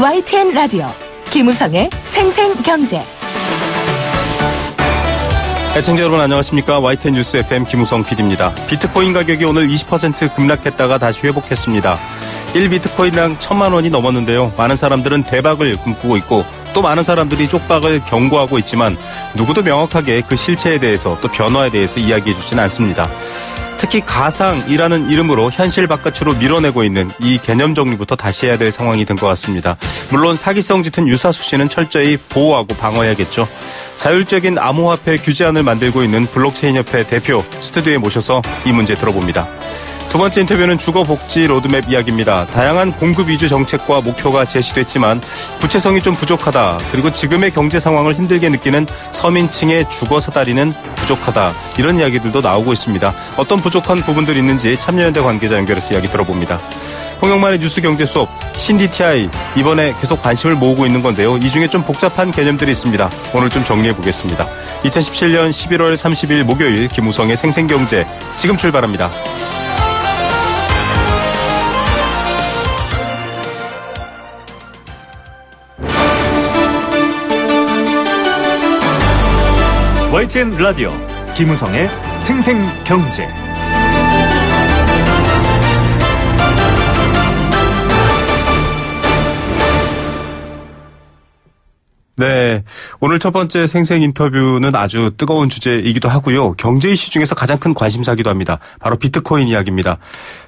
YTN 라디오 김우성의 생생경제. 애청자 여러분 안녕하십니까. YTN 뉴스 FM 김우성 PD입니다. 비트코인 가격이 오늘 20% 급락했다가 다시 회복했습니다. 1비트코인당 1,000만 원이 넘었는데요. 많은 사람들은 대박을 꿈꾸고 있고 또 많은 사람들이 쪽박을 경고하고 있지만 누구도 명확하게 그 실체에 대해서 또 변화에 대해서 이야기해 주지는 않습니다. 특히 가상이라는 이름으로 현실 바깥으로 밀어내고 있는 이 개념 정리부터 다시 해야 될 상황이 된 것 같습니다. 물론 사기성 짙은 유사수시는 철저히 보호하고 방어해야겠죠. 자율적인 암호화폐 규제안을 만들고 있는 블록체인협회 대표 스튜디오에 모셔서 이 문제 들어봅니다. 두 번째 인터뷰는 주거복지 로드맵 이야기입니다. 다양한 공급 위주 정책과 목표가 제시됐지만 구체성이 좀 부족하다. 그리고 지금의 경제 상황을 힘들게 느끼는 서민층의 주거 사다리는 부족하다. 이런 이야기들도 나오고 있습니다. 어떤 부족한 부분들이 있는지 참여연대 관계자 연결해서 이야기 들어봅니다. 홍영만의 뉴스 경제 수업 신DTI 이번에 계속 관심을 모으고 있는 건데요. 이 중에 좀 복잡한 개념들이 있습니다. 오늘 좀 정리해 보겠습니다. 2017년 11월 30일 목요일 김우성의 생생경제 지금 출발합니다. YTN 라디오 김우성의 생생경제. 네, 오늘 첫 번째 생생 인터뷰는 아주 뜨거운 주제이기도 하고요. 경제 이슈 중에서 가장 큰 관심사기도 합니다. 바로 비트코인 이야기입니다.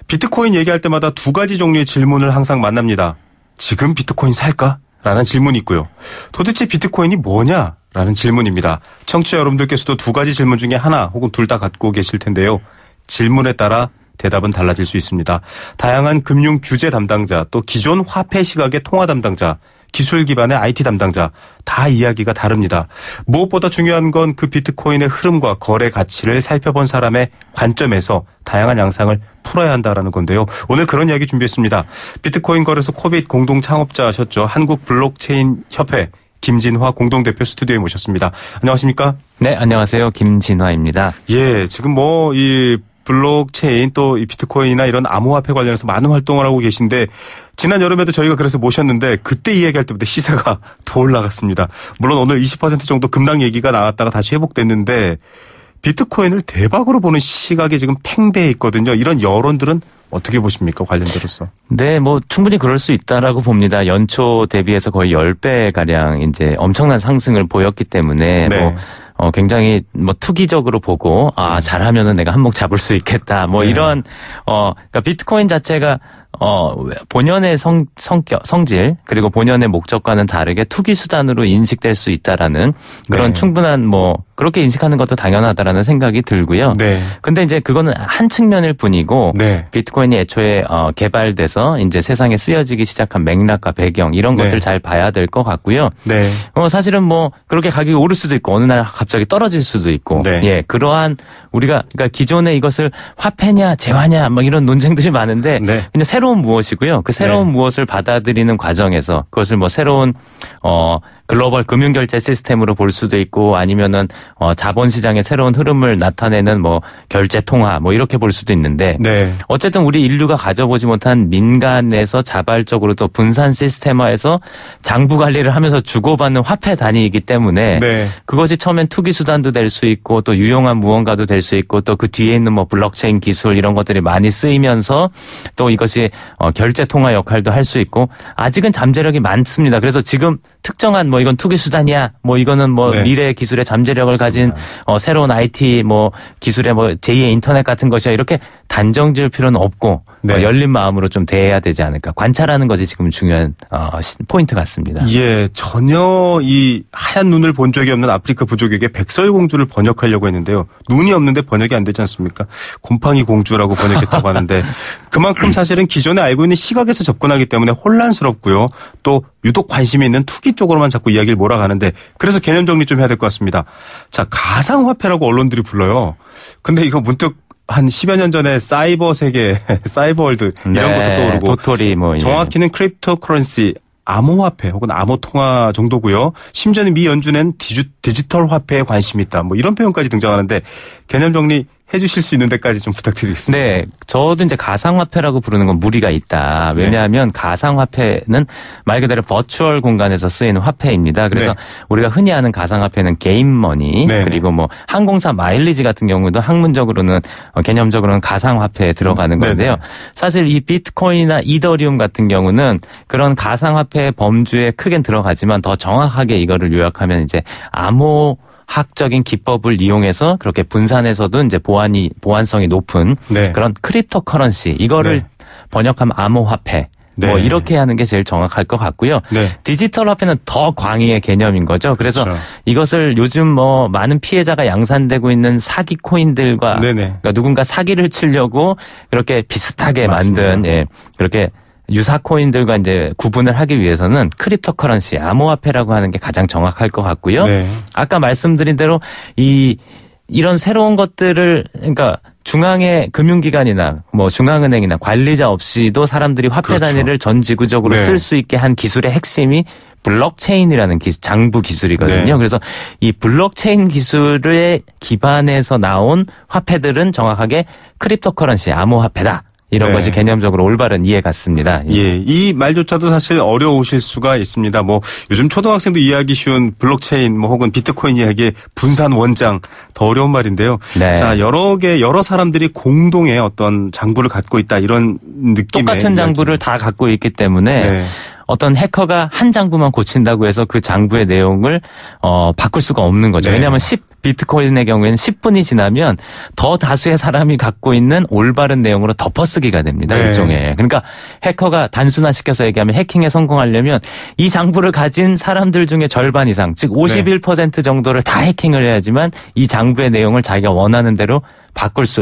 비트코인 얘기할 때마다 두 가지 종류의 질문을 항상 만납니다. 지금 비트코인 살까? 라는 질문이 있고요. 도대체 비트코인이 뭐냐? 라는 질문입니다. 청취자 여러분들께서도 두 가지 질문 중에 하나 혹은 둘 다 갖고 계실 텐데요. 질문에 따라 대답은 달라질 수 있습니다. 다양한 금융 규제 담당자, 또 기존 화폐 시각의 통화 담당자, 기술 기반의 IT 담당자 다 이야기가 다릅니다. 무엇보다 중요한 건 그 비트코인의 흐름과 거래 가치를 살펴본 사람의 관점에서 다양한 양상을 풀어야 한다라는 건데요. 오늘 그런 이야기 준비했습니다. 비트코인 거래소 코빗 공동 창업자셨죠. 한국 블록체인 협회 김진화 공동대표 스튜디오에 모셨습니다. 안녕하십니까? 네, 안녕하세요. 김진화입니다. 예, 지금 이 블록체인 또 이 비트코인이나 이런 암호화폐 관련해서 많은 활동을 하고 계신데 지난 여름에도 저희가 그래서 모셨는데 그때 이야기할 때부터 시세가 더 올라갔습니다. 물론 오늘 20% 정도 급락 얘기가 나왔다가 다시 회복됐는데 비트코인을 대박으로 보는 시각이 지금 팽배해 있거든요. 이런 여론들은 어떻게 보십니까? 관련자로서. 네, 충분히 그럴 수 있다라고 봅니다. 연초 대비해서 거의 10배 가량 이제 엄청난 상승을 보였기 때문에 네. 굉장히 투기적으로 보고 잘하면은 내가 한몫 잡을 수 있겠다. 네. 이런 그러니까 비트코인 자체가 본연의 성질 그리고 본연의 목적과는 다르게 투기 수단으로 인식될 수 있다라는 그런 네. 충분한 그렇게 인식하는 것도 당연하다라는 생각이 들고요. 네. 근데 이제 그거는 한 측면일 뿐이고 네. 비트코인이 애초에 개발돼서 이제 세상에 쓰여지기 시작한 맥락과 배경 이런 네. 것들 잘 봐야 될 것 같고요. 네. 사실은 그렇게 가격이 오를 수도 있고 어느 날 갑자기 떨어질 수도 있고 네. 예, 그러한 그러니까 기존에 이것을 화폐냐 재화냐 이런 논쟁들이 많은데 네. 그냥 새로운 무엇이고요. 그 새로운 네. 무엇을 받아들이는 과정에서 그것을 새로운 글로벌 금융결제 시스템으로 볼 수도 있고 아니면은 자본시장의 새로운 흐름을 나타내는 결제 통화 이렇게 볼 수도 있는데 네. 어쨌든 우리 인류가 가져보지 못한 민간에서 자발적으로 또 분산 시스템화해서 장부 관리를 하면서 주고받는 화폐 단위이기 때문에 네. 그것이 처음엔 투기 수단도 될 수 있고 또 유용한 무언가도 될 수 있고 또 그 뒤에 있는 블록체인 기술 이런 것들이 많이 쓰이면서 또 이것이 결제 통화 역할도 할 수 있고 아직은 잠재력이 많습니다. 그래서 지금 특정한 이건 투기 수단이야 이거는 네. 미래의 기술의 잠재력을 가진 새로운 IT 기술의 제2의 인터넷 같은 것이야 이렇게 단정 지을 필요는 없고 네. 열린 마음으로 좀 대해야 되지 않을까. 관찰하는 것이 지금 중요한 포인트 같습니다. 예, 전혀 이 하얀 눈을 본 적이 없는 아프리카 부족에게 백설공주를 번역하려고 했는데요. 눈이 없는데 번역이 안 되지 않습니까? 곰팡이 공주라고 번역했다고 하는데 그만큼 사실은 기존에 알고 있는 시각에서 접근하기 때문에 혼란스럽고요. 또 유독 관심이 있는 투기 쪽으로만 자꾸 이야기를 몰아가는데 그래서 개념 정리 좀 해야 될 것 같습니다. 자, 가상화폐라고 언론들이 불러요. 근데 이거 문득 한 10여 년 전에 사이버 세계, 사이버월드 이런 것도 떠오르고 도토리 정확히는 크립토커런시 암호화폐 혹은 암호통화 정도고요. 심지어는 미 연준엔 디지털 화폐에 관심이 있다. 이런 표현까지 등장하는데 개념 정리 해주실 수 있는 데까지 좀 부탁드리겠습니다. 네, 저도 이제 가상화폐라고 부르는 건 무리가 있다. 왜냐하면 가상화폐는 말 그대로 버추얼 공간에서 쓰이는 화폐입니다. 그래서 우리가 흔히 아는 가상화폐는 게임머니 그리고 뭐 항공사 마일리지 같은 경우도 학문적으로는 개념적으로는 가상화폐에 들어가는 건데요. 사실 이 비트코인이나 이더리움 같은 경우는 그런 가상화폐 범주에 크게 들어가지만 더 정확하게 이거를 요약하면 이제 암호학적인 기법을 이용해서 그렇게 분산해서도 이제 보안성이 높은 그런 크립토 커런시 이거를 번역하면 암호화폐 뭐 이렇게 하는 게 제일 정확할 것 같고요. 디지털 화폐는 더 광의의 개념인 거죠. 그래서 이것을 요즘 뭐 많은 피해자가 양산되고 있는 사기 코인들과 그러니까 누군가 사기를 치려고 그렇게 비슷하게 만든 그렇게 유사 코인들과 이제 구분을 하기 위해서는 크립토 커런시, 암호화폐라고 하는 게 가장 정확할 것 같고요. 아까 말씀드린 대로 이런 새로운 것들을 그러니까 중앙의 금융기관이나 뭐 중앙은행이나 관리자 없이도 사람들이 화폐 단위를 전 지구적으로 쓸 수 있게 한 기술의 핵심이 블록체인이라는 장부 기술이거든요. 그래서 이 블록체인 기술에 기반해서 나온 화폐들은 정확하게 크립토 커런시, 암호화폐다. 이런 것이 개념적으로 올바른 이해 같습니다. 이 말조차도 사실 어려우실 수가 있습니다. 뭐 요즘 초등학생도 이해하기 쉬운 블록체인 뭐 혹은 비트코인 이야기의 분산 원장 더 어려운 말인데요. 자, 여러 사람들이 공동의 어떤 장부를 갖고 있다 이런 느낌의 똑같은 장부를 다 갖고 있기 때문에 어떤 해커가 한 장부만 고친다고 해서 그 장부의 내용을 바꿀 수가 없는 거죠. 왜냐하면 비트코인의 경우에는 10분이 지나면 더 다수의 사람이 갖고 있는 올바른 내용으로 덮어쓰기가 됩니다. 일종의. 그러니까 해커가 단순화시켜서 얘기하면 해킹에 성공하려면 이 장부를 가진 사람들 중에 절반 이상 즉 51% 정도를 다 해킹을 해야지만 이 장부의 내용을 자기가 원하는 대로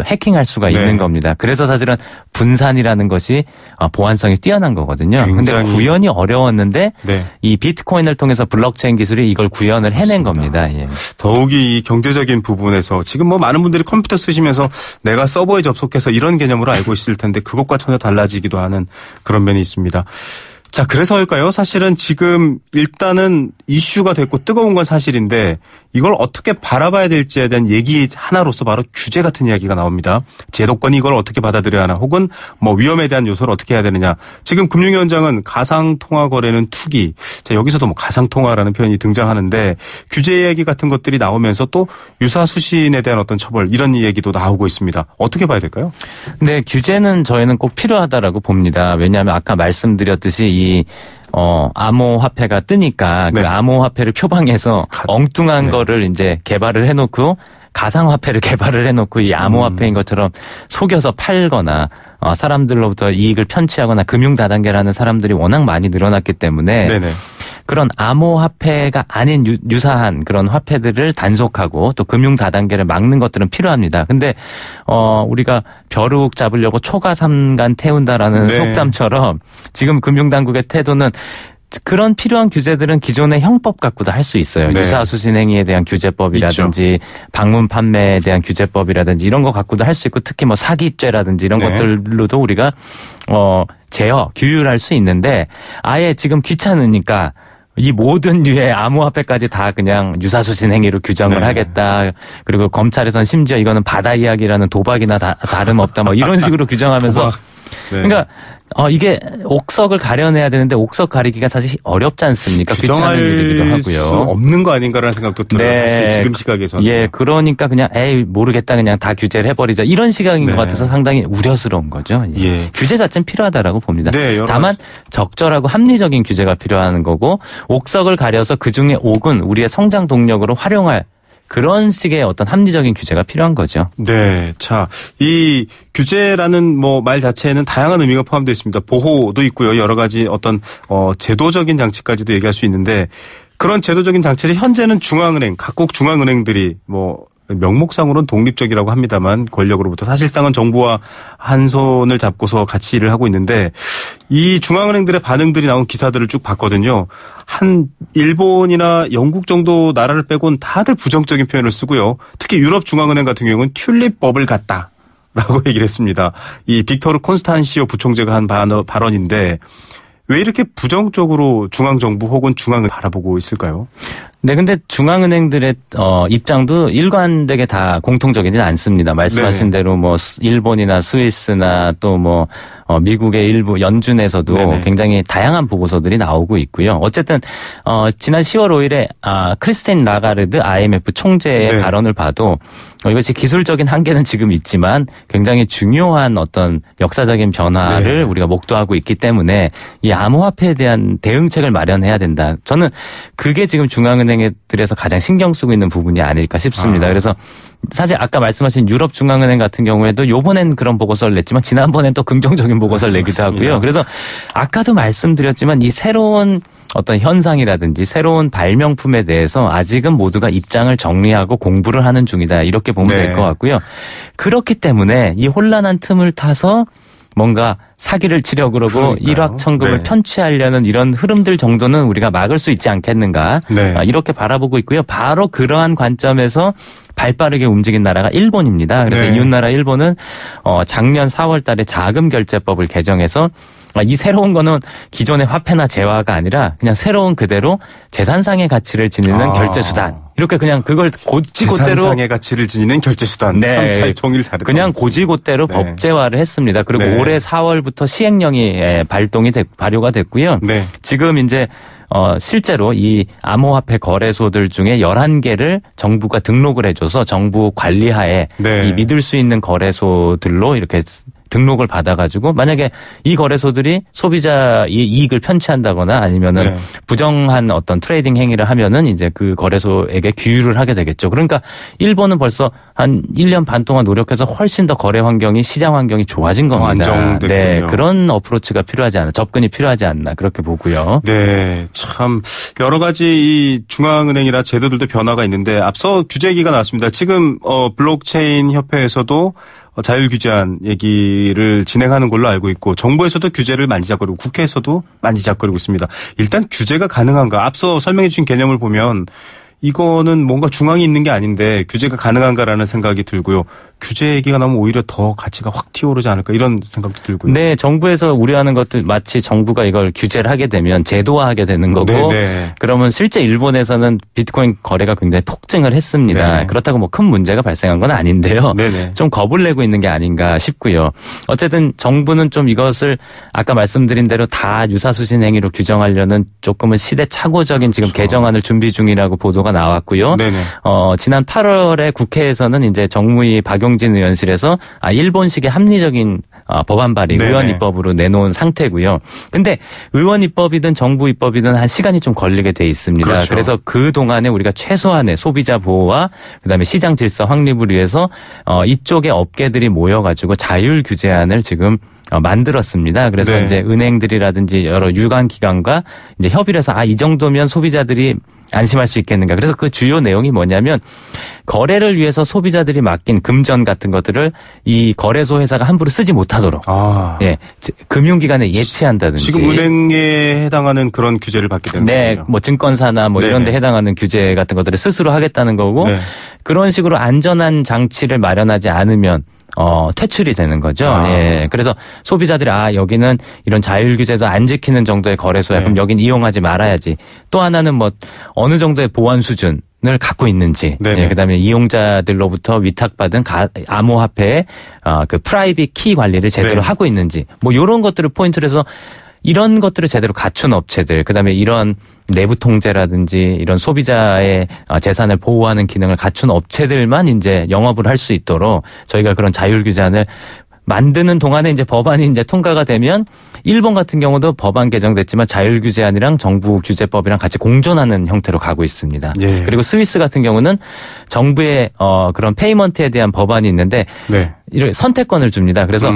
해킹할 수가 있는 겁니다. 그래서 사실은 분산이라는 것이 보안성이 뛰어난 거거든요. 근데 구현이 어려웠는데 이 비트코인을 통해서 블록체인 기술이 이걸 구현을 해낸 겁니다. 더욱이 이 경제적인 부분에서 지금 뭐 많은 분들이 컴퓨터 쓰시면서 내가 서버에 접속해서 이런 개념으로 알고 있을 텐데 그것과 전혀 달라지기도 하는 그런 면이 있습니다. 자, 그래서일까요? 사실은 지금 일단은 이슈가 됐고 뜨거운 건 사실인데 이걸 어떻게 바라봐야 될지에 대한 얘기 하나로서 바로 규제 같은 이야기가 나옵니다. 제도권이 이걸 어떻게 받아들여야 하나 혹은 뭐 위험에 대한 요소를 어떻게 해야 되느냐. 지금 금융위원장은 가상통화 거래는 투기. 자, 여기서도 뭐 가상통화라는 표현이 등장하는데 규제 이야기 같은 것들이 나오면서 또 유사수신에 대한 어떤 처벌 이런 얘기도 나오고 있습니다. 어떻게 봐야 될까요? 네, 규제는 저희는 꼭 필요하다라고 봅니다. 왜냐하면 아까 말씀드렸듯이 이 암호화폐가 뜨니까 그 암호화폐를 표방해서 엉뚱한 거를 이제 개발을 해놓고 가상화폐를 개발을 해놓고 이 암호화폐인 것처럼 속여서 팔거나 사람들로부터 이익을 편취하거나 금융다단계라는 사람들이 워낙 많이 늘어났기 때문에 그런 암호화폐가 아닌 유사한 그런 화폐들을 단속하고 또 금융다단계를 막는 것들은 필요합니다. 근데 우리가 벼룩 잡으려고 초가삼간 태운다라는 속담처럼 지금 금융당국의 태도는 그런 필요한 규제들은 기존의 형법 갖고도 할 수 있어요. 유사수신 행위에 대한 규제법이라든지 방문 판매에 대한 규제법이라든지 이런 거 갖고도 할 수 있고 특히 뭐 사기죄라든지 이런 것들로도 우리가 규율할 수 있는데 아예 지금 귀찮으니까 이 모든 류의 암호화폐까지 다 그냥 유사수신 행위로 규정을 하겠다. 그리고 검찰에선 심지어 이거는 바다 이야기라는 도박이나 다름없다. 뭐 이런 식으로 규정하면서 그러니까 이게 옥석을 가려내야 되는데 옥석 가리기가 사실 어렵지 않습니까? 귀찮은 일이기도 하고요. 수 없는 거 아닌가라는 생각도 들어요. 사실 지금 시각에서는. 그러니까 그냥 모르겠다 그냥 다 규제를 해버리자 이런 시각인 것 같아서 상당히 우려스러운 거죠. 규제 자체는 필요하다라고 봅니다. 다만 적절하고 합리적인 규제가 필요한 거고 옥석을 가려서 그중에 옥은 우리의 성장 동력으로 활용할 그런 식의 어떤 합리적인 규제가 필요한 거죠. 네. 자, 이 규제라는 뭐 말 자체에는 다양한 의미가 포함되어 있습니다. 보호도 있고요. 여러 가지 어떤 제도적인 장치까지도 얘기할 수 있는데 그런 제도적인 장치를 현재는 중앙은행, 각국 중앙은행들이 뭐 명목상으로는 독립적이라고 합니다만 권력으로부터 사실상은 정부와 한 손을 잡고서 같이 일을 하고 있는데 이 중앙은행들의 반응들이 나온 기사들을 쭉 봤거든요. 한 일본이나 영국 정도 나라를 빼곤 다들 부정적인 표현을 쓰고요. 특히 유럽 중앙은행 같은 경우는 튤립법을 갖다 라고 얘기를 했습니다. 이 빅토르 콘스탄시오 부총재가 한 발언인데 왜 이렇게 부정적으로 중앙정부 혹은 중앙을 바라보고 있을까요? 네, 근데 중앙은행들의 입장도 일관되게 다 공통적이진 않습니다. 말씀하신 대로 뭐 일본이나 스위스나 또 뭐 미국의 일부 연준에서도 네네. 굉장히 다양한 보고서들이 나오고 있고요. 어쨌든 지난 10월 5일에 크리스틴 라가르드 IMF 총재의 네. 발언을 봐도 이것이 기술적인 한계는 지금 있지만 굉장히 중요한 어떤 역사적인 변화를 네. 우리가 목도하고 있기 때문에 이 암호화폐에 대한 대응책을 마련해야 된다. 저는 그게 지금 중앙은행들에서 가장 신경 쓰고 있는 부분이 아닐까 싶습니다. 그래서 사실 아까 말씀하신 유럽 중앙은행 같은 경우에도 요번엔 그런 보고서를 냈지만 지난번엔 또 긍정적인 보고서를 내기도 맞습니다. 하고요. 그래서 아까도 말씀드렸지만 이 새로운 어떤 현상이라든지 새로운 발명품에 대해서 아직은 모두가 입장을 정리하고 공부를 하는 중이다. 이렇게 보면 될 것 같고요. 그렇기 때문에 이 혼란한 틈을 타서 뭔가 사기를 치려고 그러고 그러니까요. 일확천금을 네. 편취하려는 이런 흐름들 정도는 우리가 막을 수 있지 않겠는가. 네. 이렇게 바라보고 있고요. 바로 그러한 관점에서 발빠르게 움직인 나라가 일본입니다. 그래서 네. 이웃나라 일본은 작년 4월 달에 자금결제법을 개정해서 이 새로운 거는 기존의 화폐나 재화가 아니라 그냥 새로운 그대로 재산상의 가치를 지니는 결제수단. 이렇게 그냥 그걸 고지고대로 재산상의 가치를 지니는 결제수단. 네. 참 정의를 잘했다. 그냥 고지고대로 네. 법제화를 했습니다. 그리고 네. 올해 4월부터 시행령이 발효가 됐고요. 네. 지금 이제 실제로 이 암호화폐 거래소들 중에 11개를 정부가 등록을 해줘서 정부 관리하에 네. 이 믿을 수 있는 거래소들로 이렇게 등록을 받아가지고 만약에 이 거래소들이 소비자의 이익을 편취한다거나 아니면은 네. 부정한 어떤 트레이딩 행위를 하면은 이제 그 거래소에게 규율을 하게 되겠죠. 그러니까 일본은 벌써 한 1년 반 동안 노력해서 훨씬 더 거래 환경이 시장 환경이 좋아진 겁니다. 안정됐군요. 네, 그런 어프로치가 필요하지 않나, 접근이 필요하지 않나 그렇게 보고요. 네, 참 여러 가지 이 중앙은행이나 제도들도 변화가 있는데 앞서 규제기가 나왔습니다. 지금 블록체인 협회에서도 자율 규제안 얘기를 진행하는 걸로 알고 있고 정부에서도 규제를 만지작거리고 국회에서도 만지작거리고 있습니다. 일단 규제가 가능한가? 앞서 설명해 주신 개념을 보면 이거는 뭔가 중앙이 있는 게 아닌데 규제가 가능한가라는 생각이 들고요. 규제 얘기가 나오면 오히려 더 가치가 확 튀어오르지 않을까 이런 생각도 들고요. 네, 정부에서 우려하는 것도 마치 정부가 이걸 규제를 하게 되면 제도화하게 되는 거고 네. 그러면 실제 일본에서는 비트코인 거래가 굉장히 폭증을 했습니다. 네. 그렇다고 뭐 큰 문제가 발생한 건 아닌데요. 네네. 좀 겁을 내고 있는 게 아닌가 싶고요. 어쨌든 정부는 좀 이것을 아까 말씀드린 대로 다 유사수신 행위로 규정하려는 조금은 시대착오적인 지금 그렇죠. 개정안을 준비 중이라고 보도가 나왔고요. 네네. 지난 8월에 국회에서는 이제 정무위 박용진 의원실에서 일본식의 합리적인 법안 발의 네네. 의원 입법으로 내놓은 상태고요. 근데 의원 입법이든 정부 입법이든 한 시간이 좀 걸리게 돼 있습니다. 그렇죠. 그래서 그 동안에 우리가 최소한의 소비자 보호와 그다음에 시장 질서 확립을 위해서 이쪽의 업계들이 모여가지고 자율 규제안을 지금 만들었습니다. 그래서 네. 이제 은행들이라든지 여러 유관 기관과 이제 협의를 해서 이 정도면 소비자들이 안심할 수 있겠는가. 그래서 그 주요 내용이 뭐냐면 거래를 위해서 소비자들이 맡긴 금전 같은 것들을 이 거래소 회사가 함부로 쓰지 못하도록 예, 금융기관에 예치한다든지 지금 은행에 해당하는 그런 규제를 받게 되는 네, 거예요. 뭐 증권사나 뭐 네네. 이런 데 해당하는 규제 같은 것들을 스스로 하겠다는 거고 네. 그런 식으로 안전한 장치를 마련하지 않으면 퇴출이 되는 거죠. 예. 그래서 소비자들이 여기는 이런 자율 규제도 안 지키는 정도의 거래소야. 네. 그럼 여긴 이용하지 말아야지. 또 하나는 뭐 어느 정도의 보안 수준을 갖고 있는지. 네네. 예. 그다음에 이용자들로부터 위탁받은 암호화폐의 그 프라이빗 키 관리를 제대로 네. 하고 있는지. 뭐 이런 것들을 포인트로 해서 이런 것들을 제대로 갖춘 업체들, 그다음에 이런 내부 통제라든지 이런 소비자의 재산을 보호하는 기능을 갖춘 업체들만 이제 영업을 할 수 있도록 저희가 그런 자율 규제안을 만드는 동안에 이제 법안이 이제 통과가 되면 일본 같은 경우도 법안 개정됐지만 자율 규제안이랑 정부 규제법이랑 같이 공존하는 형태로 가고 있습니다. 예. 그리고 스위스 같은 경우는 정부의 그런 페이먼트에 대한 법안이 있는데 네. 이렇게 선택권을 줍니다. 그래서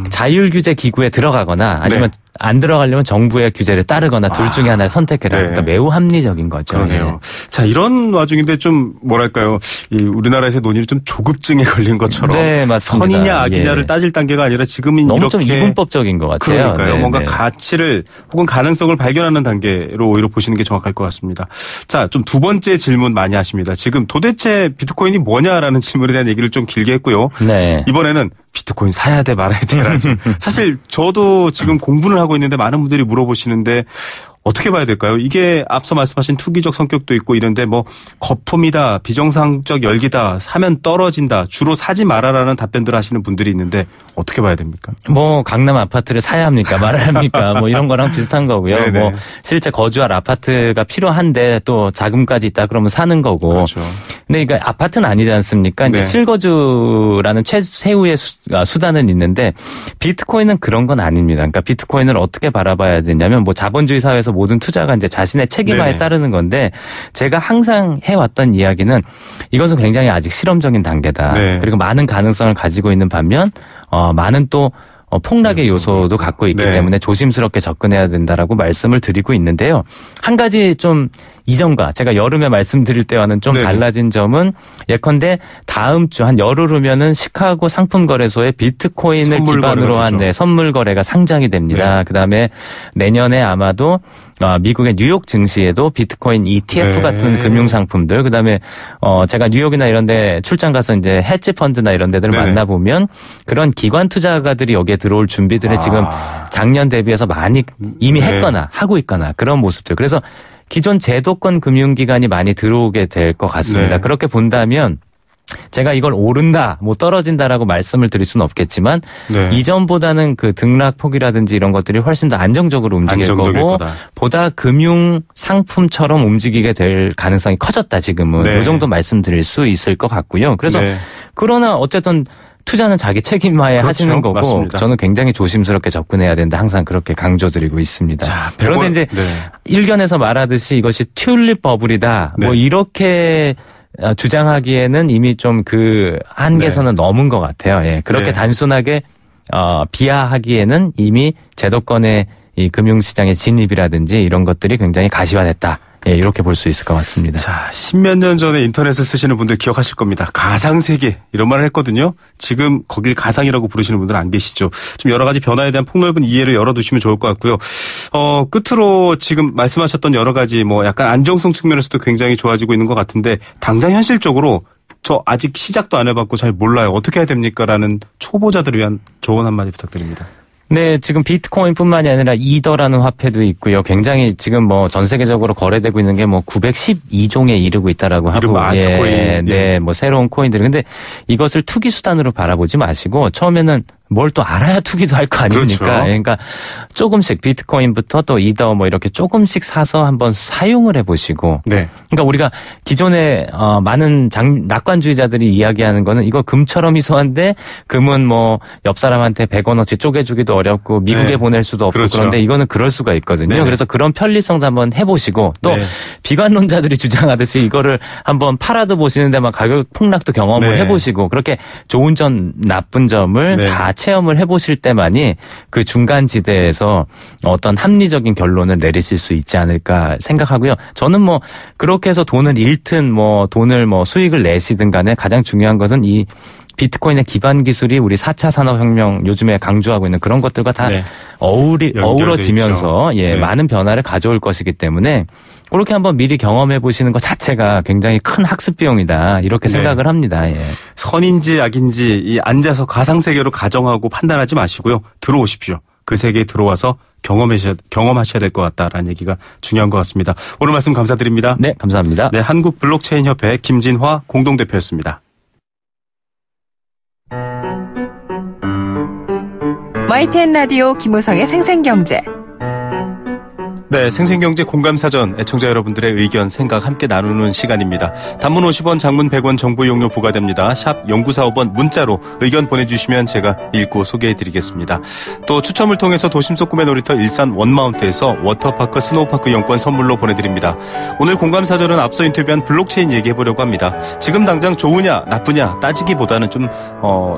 자율 규제 기구에 들어가거나 아니면 네. 안 들어가려면 정부의 규제를 따르거나 둘 중에 하나를 선택해라. 네. 그러니까 매우 합리적인 거죠. 그러네요. 자, 이런 와중인데 좀 뭐랄까요. 이 우리나라에서의 논의를 좀 조급증에 걸린 것처럼 네, 맞습니다. 선이냐 악이냐를 예. 따질 단계가 아니라 지금은 너무 이렇게 좀 이분법적인 것 같아요. 그러니까요. 네, 뭔가 네. 가치를 혹은 가능성을 발견하는 단계로 오히려 보시는 게 정확할 것 같습니다. 자, 좀 두 번째 질문 많이 하십니다. 지금 도대체 비트코인이 뭐냐라는 질문에 대한 얘기를 좀 길게 했고요. 네. 이번에는 비트코인 사야 돼 말아야 돼라. 사실 저도 지금 공부를 하고 있는데 많은 분들이 물어보시는데 어떻게 봐야 될까요? 이게 앞서 말씀하신 투기적 성격도 있고 이런데 뭐 거품이다, 비정상적 열기다, 사면 떨어진다, 주로 사지 말아라는 답변들을 하시는 분들이 있는데 어떻게 봐야 됩니까? 뭐 강남 아파트를 사야 합니까? 말아야 합니까? 뭐 이런 거랑 비슷한 거고요. 네네. 뭐 실제 거주할 아파트가 필요한데 또 자금까지 있다 그러면 사는 거고. 그렇죠. 근데 이거 아파트는 아니지 않습니까? 이제 네. 실거주라는 최후의 수단은 있는데 비트코인은 그런 건 아닙니다. 그러니까 비트코인을 어떻게 바라봐야 되냐면 뭐 자본주의 사회에서 모든 투자가 이제 자신의 책임화에 네네. 따르는 건데 제가 항상 해왔던 이야기는 이것은 굉장히 아직 실험적인 단계다. 네. 그리고 많은 가능성을 가지고 있는 반면 많은 또 폭락의 요소도 갖고 있기 네. 때문에 조심스럽게 접근해야 된다라고 말씀을 드리고 있는데요. 한 가지 좀 이전과 제가 여름에 말씀드릴 때와는 좀 네네. 달라진 점은 예컨대 다음 주 한 열흘 후면은 시카고 상품거래소에 비트코인을 선물 기반으로 거래가 한 되죠. 선물 거래가 상장이 됩니다. 네. 그다음에 내년에 아마도 미국의 뉴욕 증시에도 비트코인 ETF 네. 같은 금융 상품들 그다음에 제가 뉴욕이나 이런 데 출장 가서 이제 헤지 펀드나 이런 데들을 네네. 만나 보면 그런 기관 투자가들이 여기에 들어올 준비들을 지금 작년 대비해서 많이 이미 네. 했거나 하고 있거나 그런 모습들. 그래서 기존 제도권 금융기관이 많이 들어오게 될 것 같습니다. 네. 그렇게 본다면 제가 이걸 오른다, 뭐 떨어진다라고 말씀을 드릴 수는 없겠지만 네. 이전보다는 그 등락폭이라든지 이런 것들이 훨씬 더 안정적으로 움직일 안정적일 거고 거다. 보다 금융 상품처럼 움직이게 될 가능성이 커졌다 지금은. 네. 이 정도 말씀드릴 수 있을 것 같고요. 그래서 네. 그러나 어쨌든 투자는 자기 책임화에 그렇죠. 하시는 거고 맞습니다. 저는 굉장히 조심스럽게 접근해야 된다. 항상 그렇게 강조드리고 있습니다. 자, 그런데 이제 네. 일견에서 말하듯이 이것이 튤립 버블이다. 네. 뭐 이렇게 주장하기에는 이미 좀 그 한계선은 넘은 것 같아요. 예. 그렇게 네. 단순하게 비하하기에는 이미 제도권의 이 금융시장의 진입이라든지 이런 것들이 굉장히 가시화됐다. 예, 이렇게 볼 수 있을 것 같습니다. 자, 십몇 년 전에 인터넷을 쓰시는 분들 기억하실 겁니다. 가상세계 이런 말을 했거든요. 지금 거길 가상이라고 부르시는 분들은 안 계시죠. 좀 여러 가지 변화에 대한 폭넓은 이해를 열어두시면 좋을 것 같고요. 끝으로 지금 말씀하셨던 여러 가지 뭐 약간 안정성 측면에서도 굉장히 좋아지고 있는 것 같은데 당장 현실적으로 저 아직 시작도 안 해봤고 잘 몰라요. 어떻게 해야 됩니까? 라는 초보자들을 위한 조언 한마디 부탁드립니다. 네, 지금 비트코인뿐만이 아니라 이더라는 화폐도 있고요. 굉장히 지금 뭐 전 세계적으로 거래되고 있는 게 뭐 912종에 이르고 있다라고 하고, 이른바 알트코인. 네, 뭐 새로운 코인들. 근데 이것을 투기 수단으로 바라보지 마시고 처음에는 뭘 또 알아야 투기도 할 거 아닙니까? 그렇죠. 그러니까 조금씩 비트코인부터 또 이더 뭐 이렇게 조금씩 사서 한번 사용을 해보시고. 네. 그러니까 우리가 기존에 많은 낙관주의자들이 이야기하는 거는 이거 금처럼 희소한데 금은 뭐 옆 사람한테 100원어치 쪼개주기도 어렵고 미국에 네. 보낼 수도 없고 그렇죠. 그런데 이거는 그럴 수가 있거든요. 네네. 그래서 그런 편리성도 한번 해보시고 또 네. 비관론자들이 주장하듯이 이거를 한번 팔아도 보시는데 막 가격 폭락도 경험을 네. 해보시고 그렇게 좋은 점 나쁜 점을 네. 다 체험을 해보실 때만이 그 중간 지대에서 어떤 합리적인 결론을 내리실 수 있지 않을까 생각하고요. 저는 뭐 그렇게 해서 돈을 잃든 뭐 돈을 뭐 수익을 내시든 간에 가장 중요한 것은 이 비트코인의 기반 기술이 우리 4차 산업혁명 요즘에 강조하고 있는 그런 것들과 다 네. 어우러지면서 연결돼 있죠. 네. 많은 변화를 가져올 것이기 때문에 그렇게 한번 미리 경험해 보시는 것 자체가 굉장히 큰 학습 비용이다 이렇게 네. 생각을 합니다. 예. 선인지 악인지 이 앉아서 가상세계로 가정하고 판단하지 마시고요. 들어오십시오. 그 세계에 들어와서 경험하셔야 될 것 같다라는 얘기가 중요한 것 같습니다. 오늘 말씀 감사드립니다. 네, 감사합니다. 네, 한국블록체인협회 김진화 공동대표였습니다. YTN 라디오 김우성의 생생경제. 네, 생생경제 공감사전 애청자 여러분들의 의견, 생각 함께 나누는 시간입니다. 단문 50원, 장문 100원 정보 이용료 부과됩니다. 샵 0945번 문자로 의견 보내주시면 제가 읽고 소개해드리겠습니다. 또 추첨을 통해서 도심 속 꿈의 놀이터 일산 원마운트에서 워터파크 스노우파크 이용권 선물로 보내드립니다. 오늘 공감사전은 앞서 인터뷰한 블록체인 얘기해보려고 합니다. 지금 당장 좋으냐 나쁘냐 따지기보다는 좀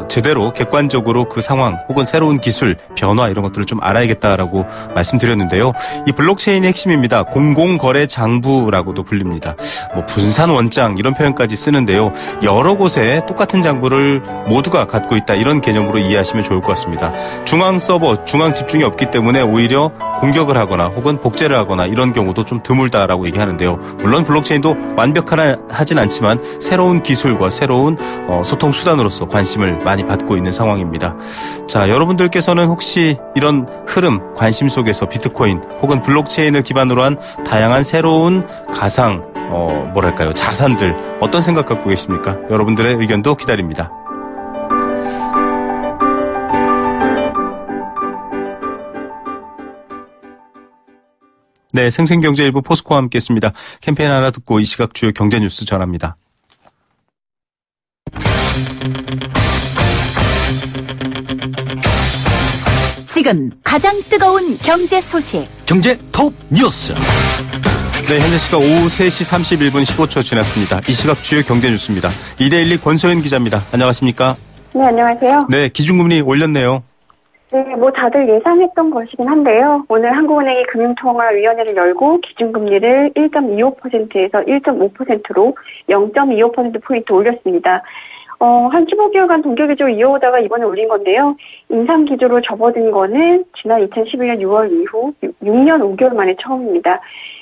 제대로 객관적으로 그 상황 혹은 새로운 기술, 변화 이런 것들을 좀 알아야겠다라고 말씀드렸는데요. 이 블록체인의 핵심입니다. 공공거래장부라고도 불립니다. 뭐 분산 원장 이런 표현까지 쓰는데요. 여러 곳에 똑같은 장부를 모두가 갖고 있다 이런 개념으로 이해하시면 좋을 것 같습니다. 중앙 서버, 중앙 집중이 없기 때문에 오히려 공격을 하거나 혹은 복제를 하거나 이런 경우도 좀 드물다라고 얘기하는데요. 물론 블록체인도 완벽하진 않지만 새로운 기술과 새로운 소통 수단으로서 관심을 많이 받고 있는 상황입니다. 자, 여러분들께서는 혹시 이런 흐름, 관심 속에서 비트코인 혹은 블록체인 블록체인을 기반으로 한 다양한 새로운 가상, 자산들 어떤 생각 갖고 계십니까? 여러분들의 의견도 기다립니다. 네, 생생경제일부 포스코와 함께했습니다. 캠페인 하나 듣고 이 시각 주요 경제 뉴스 전합니다. 지금 가장 뜨거운 경제 소식. 경제 톱 뉴스. 네, 현재 시각 오후 3시 31분 15초 지났습니다. 이 시각 주요 경제 뉴스입니다. 이데일리 권소연 기자입니다. 안녕하십니까? 네, 안녕하세요. 네, 기준금리 올렸네요. 네, 다들 예상했던 것이긴 한데요. 오늘 한국은행이 금융통화위원회를 열고 기준금리를 1.25%에서 1.5%로 0.25%포인트 올렸습니다. 한 15개월간 동결기조 이어오다가 이번에 올린 건데요. 인상기조로 접어든 거는 지난 2011년 6월 이후 6년 5개월 만에 처음입니다.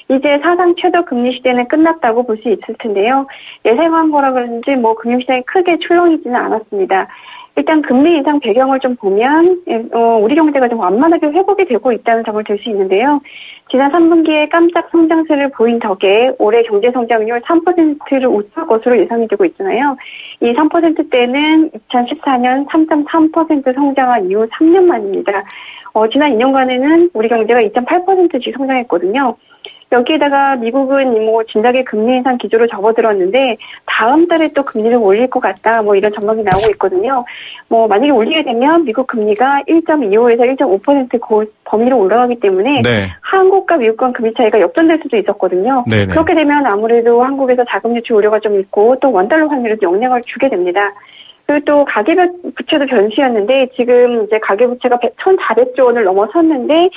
이제 사상 최저 금리 시대는 끝났다고 볼 수 있을 텐데요. 예상한 거라 그런지 금융시장이 크게 출렁이지는 않았습니다. 일단 금리 인상 배경을 좀 보면 우리 경제가 좀 완만하게 회복이 되고 있다는 점을 들 수 있는데요. 지난 3분기에 깜짝 성장세를 보인 덕에 올해 경제 성장률 3%를 웃돌 것으로 예상이 되고 있잖아요. 이 3%대는 2014년 3.3% 성장한 이후 3년 만입니다. 지난 2년간에는 우리 경제가 2.8%씩 성장했거든요. 여기에다가 미국은 진작에 금리 인상 기조로 접어들었는데 다음 달에 또 금리를 올릴 것 같다 이런 전망이 나오고 있거든요. 만약에 올리게 되면 미국 금리가 1.25에서 1.5% 범위로 올라가기 때문에 네. 한국과 미국 간 금리 차이가 역전될 수도 있었거든요. 네네. 그렇게 되면 아무래도 한국에서 자금 유출 우려가 좀 있고 또 원달러 환율에도 영향을 주게 됩니다. 그리고 또 가계부채도 변수였는데 지금 이제 가계부채가 1,400조 원을 넘어섰는데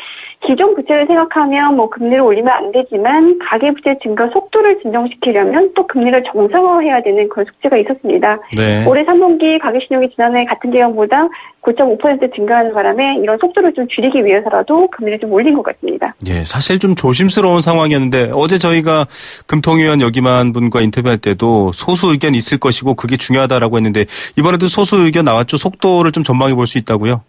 기존 부채를 생각하면 금리를 올리면 안 되지만 가계부채 증가 속도를 진정시키려면 또 금리를 정상화해야 되는 그런 숙제가 있었습니다. 네. 올해 3분기 가계신용이 지난해 같은 기간보다 9.5% 증가하는 바람에 이런 속도를 좀 줄이기 위해서라도 금리를 좀 올린 것 같습니다. 예, 사실 좀 조심스러운 상황이었는데 어제 저희가 금통위원 여기만 분과 인터뷰할 때도 소수 의견이 있을 것이고 그게 중요하다라고 했는데 이번에도 소수 의견 나왔죠. 속도를 좀 전망해 볼 수 있다고요?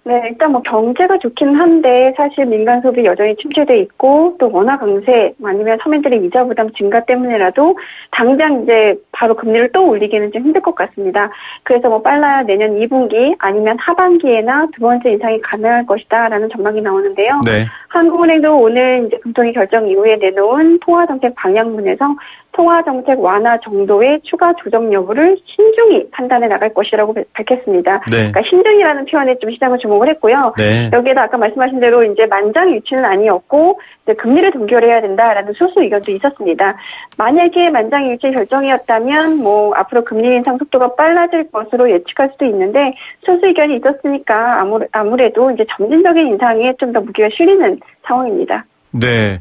네, 일단 경제가 좋긴 한데 사실 민간 소비 여전히 침체돼 있고 또 원화 강세 아니면 서민들의 이자 부담 증가 때문에라도 당장 이제 바로 금리를 또 올리기는 좀 힘들 것 같습니다. 그래서 빨라야 내년 2분기 아니면 하반기에나 두 번째 인상이 가능할 것이다라는 전망이 나오는데요. 네. 한국은행도 오늘 이제 금통위 결정 이후에 내놓은 통화정책 방향문에서 통화정책 완화 정도의 추가 조정 여부를 신중히 판단해 나갈 것이라고 밝혔습니다. 네. 그러니까 신중이라는 표현에 좀 시장을 주목을 했고요. 네. 여기에다 아까 말씀하신 대로 이제 만장일치는 아니었고 이제 금리를 동결해야 된다라는 소수 의견도 있었습니다. 만약에 만장일치 결정이었다면 앞으로 금리 인상 속도가 빨라질 것으로 예측할 수도 있는데 소수 의견이 있었으니까 아무래도 이제 점진적인 인상에 좀 더 무게가 실리는 상황입니다. 네.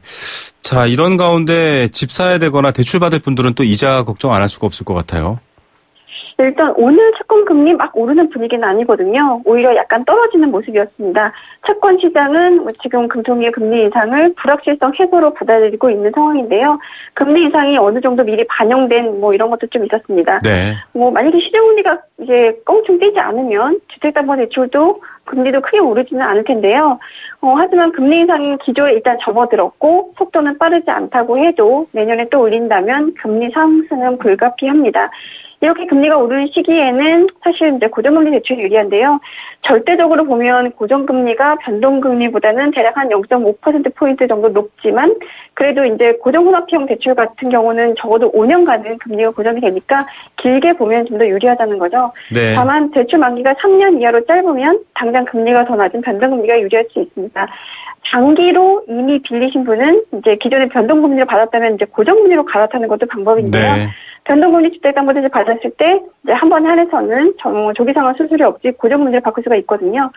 자, 이런 가운데 집 사야 되거나 대출 받을 분들은 또 이자 걱정 안 할 수가 없을 것 같아요. 일단 오늘 채권 금리 막 오르는 분위기는 아니거든요. 오히려 약간 떨어지는 모습이었습니다. 채권 시장은 지금 금통위의 금리 인상을 불확실성 해소로 받아들이고 있는 상황인데요. 금리 인상이 어느 정도 미리 반영된 이런 것도 좀 있었습니다. 네. 만약에 시중금리가 이제 껑충 뛰지 않으면 주택담보대출도 금리도 크게 오르지는 않을 텐데요. 하지만 금리 인상 기조에 일단 접어들었고 속도는 빠르지 않다고 해도 내년에 또 올린다면 금리 상승은 불가피합니다. 이렇게 금리가 오르는 시기에는 사실 이제 고정금리 대출이 유리한데요. 절대적으로 보면 고정금리가 변동금리보다는 대략 한 0.5%포인트 정도 높지만 그래도 이제 고정훈화형 대출 같은 경우는 적어도 5년간은 금리가 고정이 되니까 길게 보면 좀 더 유리하다는 거죠. 네. 다만 대출 만기가 3년 이하로 짧으면 당장 금리가 더 낮은 변동금리가 유리할 수 있습니다. 장기로 이미 빌리신 분은 이제 기존에 변동금리를 받았다면 이제 고정금리로 갈아타는 것도 방법인데요. 네. 변동금리 주택담보대출 받았을 때 이제 한 번에 한해서는 조기 상환 수수료 없이 고정금리를 바꿀 수가 있거든요.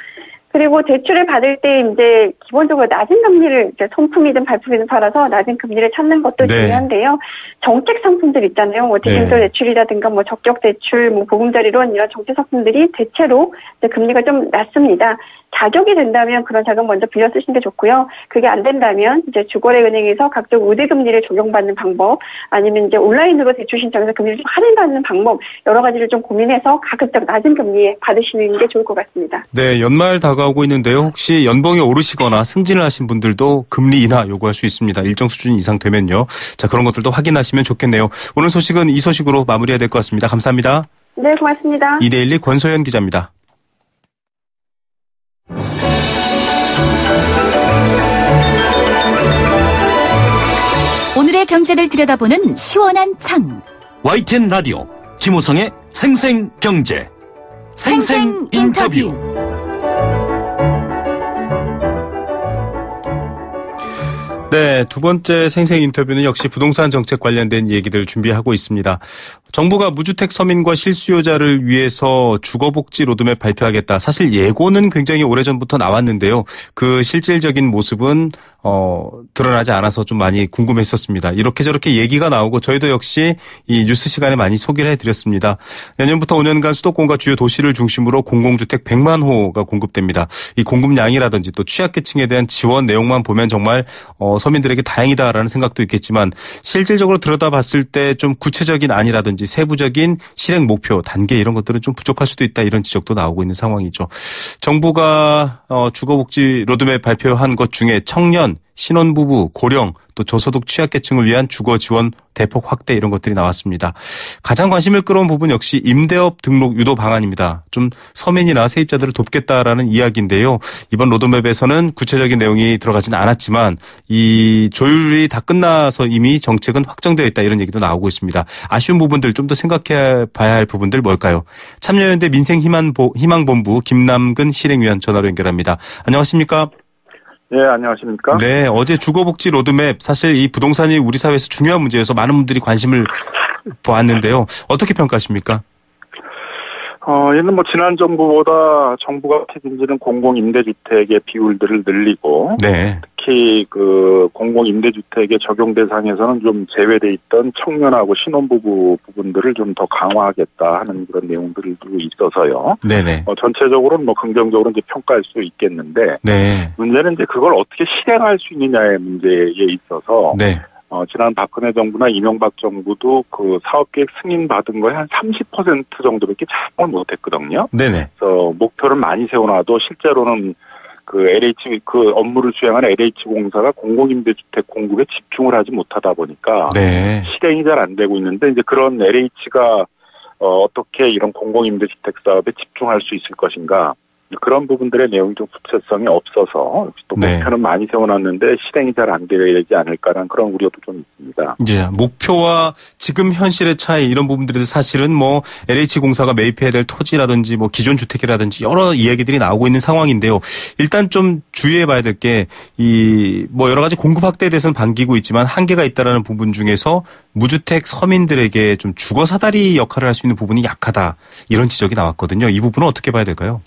그리고 대출을 받을 때 이제 기본적으로 낮은 금리를 이제 손품이든 발품이든 팔아서 낮은 금리를 찾는 것도 네. 중요한데요. 정책 상품들 있잖아요. 디지털 대출이라든가 적격 대출, 보금자리론 이런 정책 상품들이 대체로 이제 금리가 좀 낮습니다. 자격이 된다면 그런 자금 먼저 빌려 쓰시는 게 좋고요. 그게 안 된다면 이제 주거래은행에서 각종 우대 금리를 적용받는 방법, 아니면 이제 온라인으로 대출 신청해서 금리를 좀 할인받는 방법 여러 가지를 좀 고민해서 가급적 낮은 금리에 받으시는 게 좋을 것 같습니다. 네, 연말 다가 다가오고 있는데요. 혹시 연봉이 오르시거나 승진을 하신 분들도 금리 인하 요구할 수 있습니다. 일정 수준 이상 되면요. 자, 그런 것들도 확인하시면 좋겠네요. 오늘 소식은 이 소식으로 마무리해야 될 것 같습니다. 감사합니다. 네, 고맙습니다. 이데일리 권소연 기자입니다. 오늘의 경제를 들여다보는 시원한 창. YTN 라디오 김우성의 생생경제 생생 인터뷰. 네, 두 번째 생생 인터뷰는 역시 부동산 정책 관련된 얘기들 준비하고 있습니다. 정부가 무주택 서민과 실수요자를 위해서 주거복지 로드맵 발표하겠다. 사실 예고는 굉장히 오래전부터 나왔는데요. 그 실질적인 모습은 드러나지 않아서 좀 많이 궁금했었습니다. 이렇게 저렇게 얘기가 나오고 저희도 역시 이 뉴스 시간에 많이 소개를 해드렸습니다. 내년부터 5년간 수도권과 주요 도시를 중심으로 공공주택 100만 호가 공급됩니다. 이 공급량이라든지 또 취약계층에 대한 지원 내용만 보면 정말 서민들에게 다행이다라는 생각도 있겠지만 실질적으로 들여다봤을 때 좀 구체적인 안이라든지 세부적인 실행 목표, 단계 이런 것들은 좀 부족할 수도 있다 이런 지적도 나오고 있는 상황이죠. 정부가 주거복지 로드맵 발표한 것 중에 청년, 신혼부부, 고령, 또 저소득 취약계층을 위한 주거 지원 대폭 확대 이런 것들이 나왔습니다. 가장 관심을 끌어온 부분 역시 임대업 등록 유도 방안입니다. 좀 서민이나 세입자들을 돕겠다라는 이야기인데요. 이번 로드맵에서는 구체적인 내용이 들어가지는 않았지만 이 조율이 다 끝나서 이미 정책은 확정되어 있다 이런 얘기도 나오고 있습니다. 아쉬운 부분들 좀 더 생각해 봐야 할 부분들 뭘까요? 참여연대 민생희망본부 김남근 실행위원 전화로 연결합니다. 안녕하십니까? 네, 안녕하십니까? 네, 어제 주거복지 로드맵 사실 이 부동산이 우리 사회에서 중요한 문제여서 많은 분들이 관심을 보았는데요. 어떻게 평가하십니까? 얘는 지난 정부보다 정부가 책임지는 공공임대주택의 비율들을 늘리고, 네. 특히 공공임대주택의 적용 대상에서는 좀 제외돼 있던 청년하고 신혼부부 부분들을 좀 더 강화하겠다 하는 그런 내용들도 있어서요. 네네. 전체적으로는 긍정적으로 이제 평가할 수 있겠는데, 네. 문제는 이제 그걸 어떻게 실행할 수 있느냐의 문제에 있어서, 네. 지난 박근혜 정부나 이명박 정부도 그 사업계획 승인받은 거에 한 30% 정도밖에 작동을 못했거든요. 네네. 그래서 목표를 많이 세워놔도 실제로는 그 업무를 수행하는 LH공사가 공공임대주택 공급에 집중을 하지 못하다 보니까 네. 실행이 잘 안 되고 있는데 이제 그런 LH가 어떻게 이런 공공임대주택 사업에 집중할 수 있을 것인가. 그런 부분들의 내용이 좀 구체성이 없어서 또 목표는 많이 세워놨는데 실행이 잘 안 되지 않을까라는 그런 우려도 좀 있습니다. 이제 목표와 지금 현실의 차이 이런 부분들에도 사실은 LH공사가 매입해야 될 토지라든지 기존 주택이라든지 여러 이야기들이 나오고 있는 상황인데요. 일단 좀 주의해봐야 될 게 여러 가지 공급 확대에 대해서는 반기고 있지만 한계가 있다라는 부분 중에서 무주택 서민들에게 좀 주거 사다리 역할을 할 수 있는 부분이 약하다 이런 지적이 나왔거든요. 이 부분은 어떻게 봐야 될까요?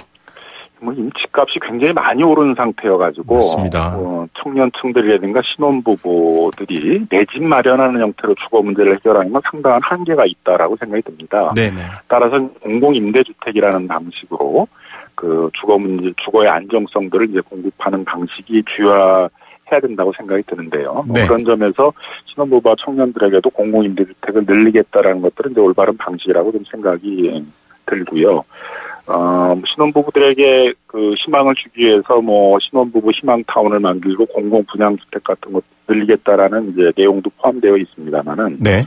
집값이 굉장히 많이 오른 상태여가지고 맞습니다. 청년층들이라든가 신혼부부들이 내 집 마련하는 형태로 주거 문제를 해결하는 건 상당한 한계가 있다라고 생각이 듭니다. 네네. 따라서 공공임대주택이라는 방식으로 그 주거의 안정성들을 이제 공급하는 방식이 주요해야 된다고 생각이 드는데요. 네. 그런 점에서 신혼부부와 청년들에게도 공공임대주택을 늘리겠다라는 것들은 이제 올바른 방식이라고 좀 생각이 들고요. 신혼부부들에게 그 희망을 주기 위해서 신혼부부 희망타운을 만들고 공공분양주택 같은 것 늘리겠다라는 이제 내용도 포함되어 있습니다만은. 네.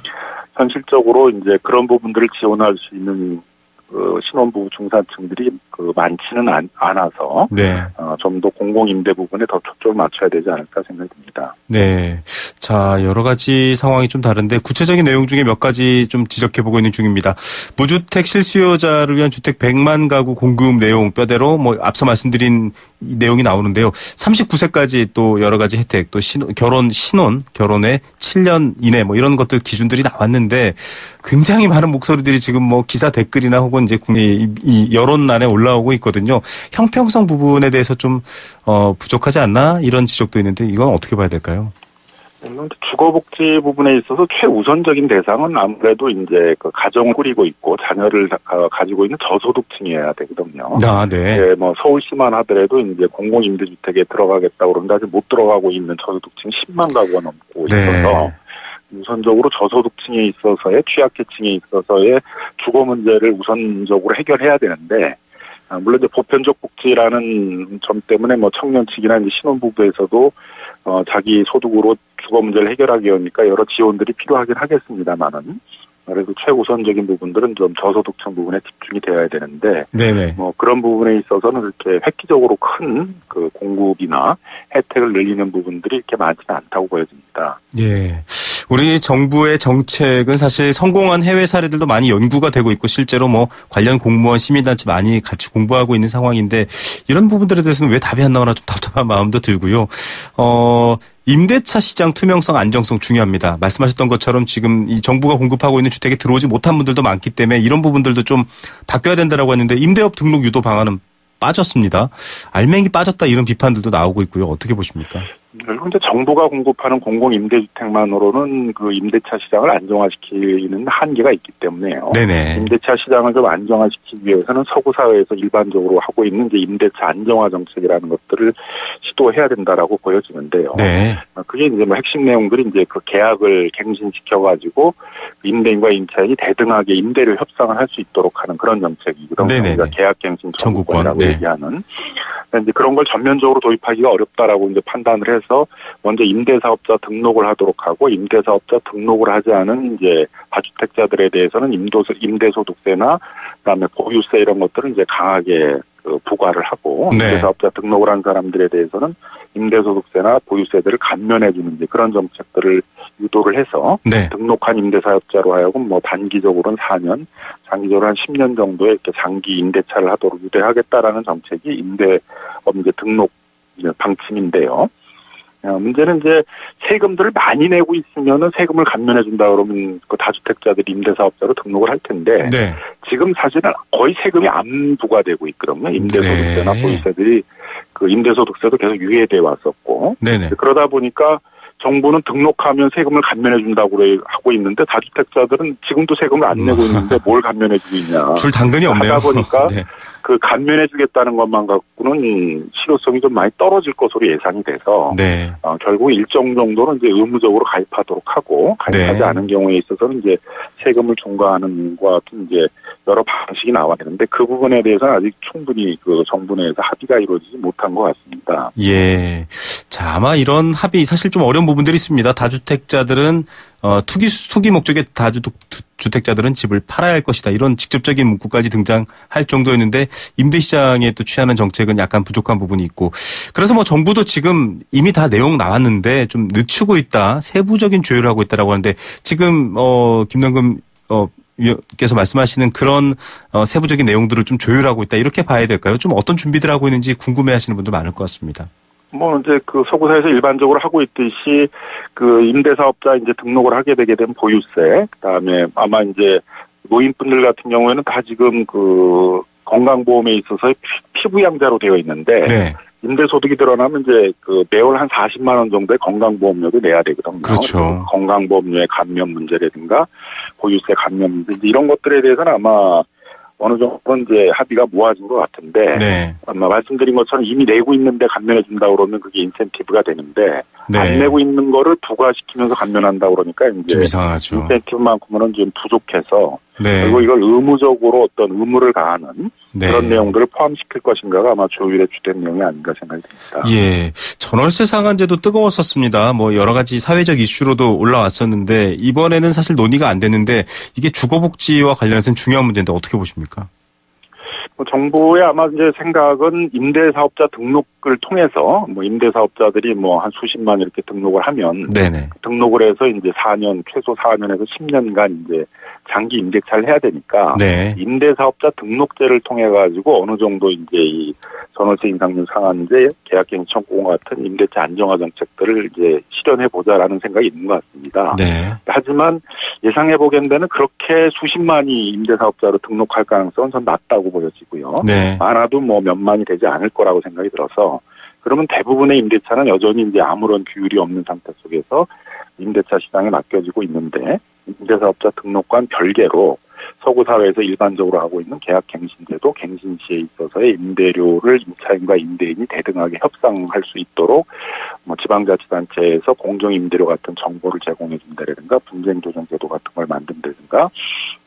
현실적으로 이제 그런 부분들을 지원할 수 있는 신혼부부 중산층들이 많지는 않아서. 네. 좀 더 공공임대 부분에 더 초점을 맞춰야 되지 않을까 생각이 듭니다. 네. 자, 여러 가지 상황이 좀 다른데 구체적인 내용 중에 몇 가지 좀 지적해보고 있는 중입니다. 무주택 실수요자를 위한 주택 100만 가구 공급 내용 뼈대로 앞서 말씀드린 내용이 나오는데요. 39세까지 또 여러 가지 혜택, 또 결혼에 7년 이내 이런 것들 기준들이 나왔는데 굉장히 많은 목소리들이 지금 기사 댓글이나 혹은 이제 이 여론란에 올라오고 있거든요. 형평성 부분에 대해서 좀 부족하지 않나 이런 지적도 있는데 이건 어떻게 봐야 될까요? 주거복지 부분에 있어서 최우선적인 대상은 아무래도 이제 그 가정을 꾸리고 있고 자녀를 가지고 있는 저소득층이어야 되거든요. 아, 네. 네, 서울시만 하더라도 이제 공공임대주택에 들어가겠다고 그러는데 아직 못 들어가고 있는 저소득층 10만 가구가 넘고 있어서 우선적으로 저소득층에 있어서의 취약계층에 있어서의 주거 문제를 우선적으로 해결해야 되는데 물론 이제 보편적 복지라는 점 때문에 뭐 청년 측이나 이제 신혼부부에서도 자기 소득으로 주거 문제를 해결하기 위하니까 여러 지원들이 필요하긴 하겠습니다만은. 그래도 최우선적인 부분들은 좀 저소득층 부분에 집중이 되어야 되는데, 네네. 뭐 그런 부분에 있어서는 이렇게 획기적으로 큰 그 공급이나 혜택을 늘리는 부분들이 이렇게 많지는 않다고 보여집니다. 예. 우리 정부의 정책은 사실 성공한 해외 사례들도 많이 연구가 되고 있고 실제로 뭐 관련 공무원 시민단체 많이 같이 공부하고 있는 상황인데 이런 부분들에 대해서는 왜 답이 안 나오나 좀 답답한 마음도 들고요. 임대차 시장 투명성, 안정성 중요합니다. 말씀하셨던 것처럼 지금 이 정부가 공급하고 있는 주택에 들어오지 못한 분들도 많기 때문에 이런 부분들도 좀 바뀌어야 된다라고 했는데 임대업 등록 유도 방안은 빠졌습니다. 알맹이 빠졌다 이런 비판들도 나오고 있고요. 어떻게 보십니까? 결국 이제 정부가 공급하는 공공임대주택만으로는 그 임대차 시장을 안정화시키는 한계가 있기 때문에요. 네네. 임대차 시장을 좀 안정화시키기 위해서는 서구 사회에서 일반적으로 하고 있는 이제 임대차 안정화 정책이라는 것들을 시도해야 된다라고 보여지는데요. 네. 그게 이제 뭐 핵심 내용들이 이제 그 계약을 갱신시켜가지고 임대인과 임차인이 대등하게 임대료 협상을 할 수 있도록 하는 그런 정책이거든요. 네네. 계약갱신 청구권이라고 네. 얘기하는. 이제 그런 걸 전면적으로 도입하기가 어렵다라고 이제 판단을 해서 먼저 임대사업자 등록을 하도록 하고 임대사업자 등록을 하지 않은 이제 다주택자들에 대해서는 임대소득세나 그다음에 보유세 이런 것들을 이제 강하게 부과를 하고 네. 임대사업자 등록을 한 사람들에 대해서는 임대소득세나 보유세들을 감면해주는 이제 그런 정책들을 유도를 해서 네. 등록한 임대사업자로 하여금 뭐 단기적으로는 4년, 장기적으로 한 10년 정도의 이렇게 장기 임대차를 하도록 유도하겠다라는 정책이 임대업체 등록 방침인데요. 문제는 이제 세금들을 많이 내고 있으면은 세금을 감면해 준다 그러면 그 다주택자들이 임대사업자로 등록을 할 텐데 네. 지금 사실은 거의 세금이 안 부과되고 있거든요. 임대소득세나 네. 보유세들이 그 임대소득세도 계속 유예돼 왔었고 네네. 그러다 보니까 정부는 등록하면 세금을 감면해 준다고 하고 있는데 다주택자들은 지금도 세금을 안 내고 있는데 뭘 감면해 주고 있냐. 줄 당근이 없네요. 하다 보니까 네. 그 감면해 주겠다는 것만 갖고는 실효성이 좀 많이 떨어질 것으로 예상이 돼서 네. 결국 일정 정도는 이제 의무적으로 가입하도록 하고 가입하지 네. 않은 경우에 있어서는 이제 세금을 중과하는 것과 같은 이제 여러 방식이 나와야 되는데 그 부분에 대해서는 아직 충분히 그 정부 내에서 합의가 이루어지지 못한 것 같습니다. 예. 자, 아마 이런 합의 사실 좀 어려운 부분들이 있습니다. 다주택자들은 투기 목적의 다주택자들은 집을 팔아야 할 것이다. 이런 직접적인 문구까지 등장할 정도였는데 임대시장에 또 취하는 정책은 약간 부족한 부분이 있고 그래서 뭐 정부도 지금 이미 다 내용 나왔는데 좀 늦추고 있다. 세부적인 조율을 하고 있다라고 하는데 지금 김남금 위원께서 말씀하시는 그런 세부적인 내용들을 좀 조율하고 있다. 이렇게 봐야 될까요? 좀 어떤 준비들 하고 있는지 궁금해하시는 분들 많을 것 같습니다. 뭐 이제 그 서구사에서 일반적으로 하고 있듯이 그 임대사업자 이제 등록을 하게 되게 되면 보유세, 그다음에 아마 이제 노인분들 같은 경우에는 다 지금 그 건강보험에 있어서 피부양자로 되어 있는데 네. 임대소득이 드러나면 이제 그 매월 한 40만 원 정도의 건강보험료도 내야 되거든요. 그렇죠. 건강보험료의 감면 문제라든가 보유세 감면 문제 이런 것들에 대해서는 아마 어느 정도는 이제 합의가 모아진 것 같은데 네. 아마 말씀드린 것처럼 이미 내고 있는데 감면해 준다 그러면 그게 인센티브가 되는데 네. 안 내고 있는 거를 부과시키면서 감면한다 그러니까 이제 좀 이상하죠. 인센티브만큼은 좀 부족해서 네. 그리고 이걸 의무적으로 어떤 의무를 가하는 네. 그런 내용들을 포함시킬 것인가가 아마 조율의 주된 내용이 아닌가 생각이 듭니다. 예. 전월세 상한제도 뜨거웠었습니다. 뭐 여러 가지 사회적 이슈로도 올라왔었는데 이번에는 사실 논의가 안 됐는데 이게 주거복지와 관련해서는 중요한 문제인데 어떻게 보십니까? 정부의 아마 이제 생각은 임대사업자 등록을 통해서 뭐 임대사업자들이 뭐 한 수십만 이렇게 등록을 하면 네네. 등록을 해서 이제 4년 최소 4년에서 10년간 이제 장기 임대차를 해야 되니까 네. 임대사업자 등록제를 통해 가지고 어느 정도 이제 이 전월세 인상률 상한제, 계약갱신 청구권 같은 임대차 안정화 정책들을 이제 실현해 보자라는 생각이 있는 것 같습니다. 네. 하지만 예상해 보건대는 그렇게 수십만이 임대사업자로 등록할 가능성은 전 낮다고 보여지고요. 네. 많아도 뭐 몇만이 되지 않을 거라고 생각이 들어서 그러면 대부분의 임대차는 여전히 이제 아무런 규율이 없는 상태 속에서 임대차 시장에 맡겨지고 있는데 임대사업자 등록과는 별개로 서구 사회에서 일반적으로 하고 있는 계약갱신제도 갱신 시에 있어서의 임대료를 임차인과 임대인이 대등하게 협상할 수 있도록 뭐 지방자치단체에서 공정임대료 같은 정보를 제공해 준다든가 분쟁조정제도 같은 걸 만든다든가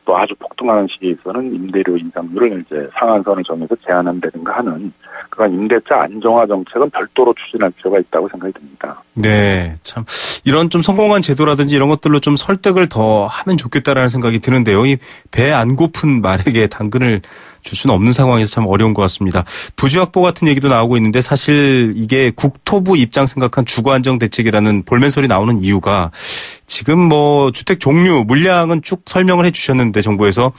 또 아주 폭등하는 시기에서는 임대료 인상률을 이제 상한선을 정해서 제한한다든가 하는 그런 임대차 안정화 정책은 별도로 추진할 필요가 있다고 생각이 듭니다. 네, 참 이런 좀 성공한 제도라든지 이런 것들로 좀 설득을 더 하면 좋겠다라는 생각이 드는데요. 이 배 안 고픈 말에게 당근을 줄 수는 없는 상황에서 참 어려운 것 같습니다. 부주확보 같은 얘기도 나오고 있는데 사실 이게 국토부 입장 생각한 주거안정 대책이라는 볼멘 소리 나오는 이유가 지금 뭐 주택 종류, 물량은 쭉 설명을 해 주셨는데 정부에서